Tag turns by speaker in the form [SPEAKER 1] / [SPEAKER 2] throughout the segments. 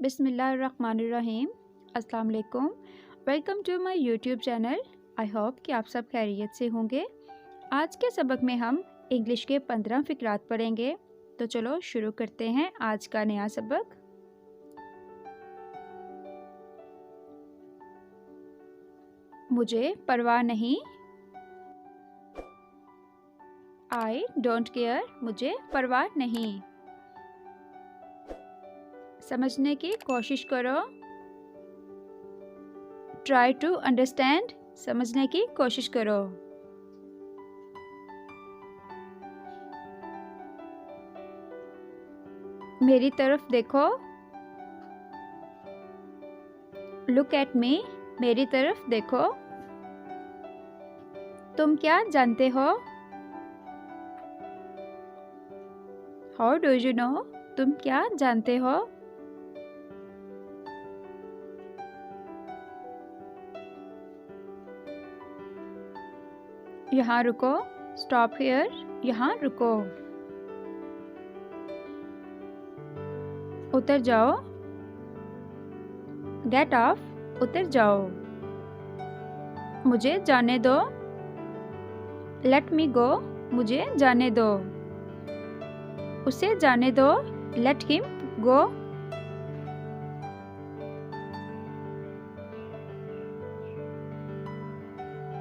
[SPEAKER 1] बिस्मिल्लाहिर्रहमानिर्रहीम। अस्सलाम वालेकुम। Welcome to my YouTube channel. I hope कि आप सब खैरियत से होंगे। आज के सबक में हम इंग्लिश के 15 फ़िक्रात पढ़ेंगे। तो चलो शुरू करते हैं आज का नया सबक। मुझे परवाह नहीं। I don't care. मुझे परवाह नहीं। समझने की कोशिश करो। Try to understand. समझने की कोशिश करो। मेरी तरफ देखो। Look at me. मेरी तरफ देखो। तुम क्या जानते हो? How do you know? तुम क्या जानते हो? यहाँ रुको। Stop here. यहाँ रुको। उतर जाओ। Get off. उतर जाओ। मुझे जाने दो। Let me go. मुझे जाने दो। उसे जाने दो। Let him go.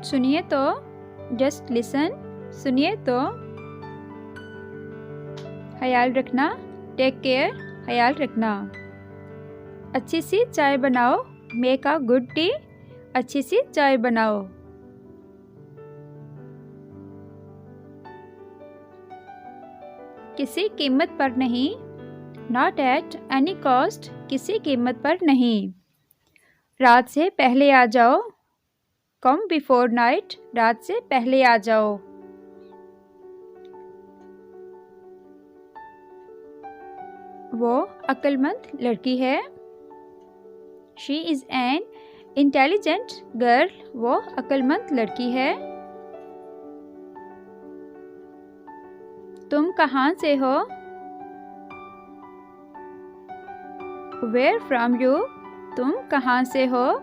[SPEAKER 1] सुनिए तो। Just listen. सुनिए तो। ख्याल रखना। Take care. ख्याल रखना। अच्छी सी चाय बनाओ। Make a good tea. अच्छी सी चाय बनाओ। किसी कीमत पर नहीं। Not at any cost. किसी कीमत पर नहीं। रात से पहले आ जाओ। Come before night. रात से पहले आ जाओ। वो अक्लमंद लड़की है। She is an intelligent girl. वो अक्लमंद लड़की है। तुम कहाँ से हो? Where from you. तुम कहाँ से हो?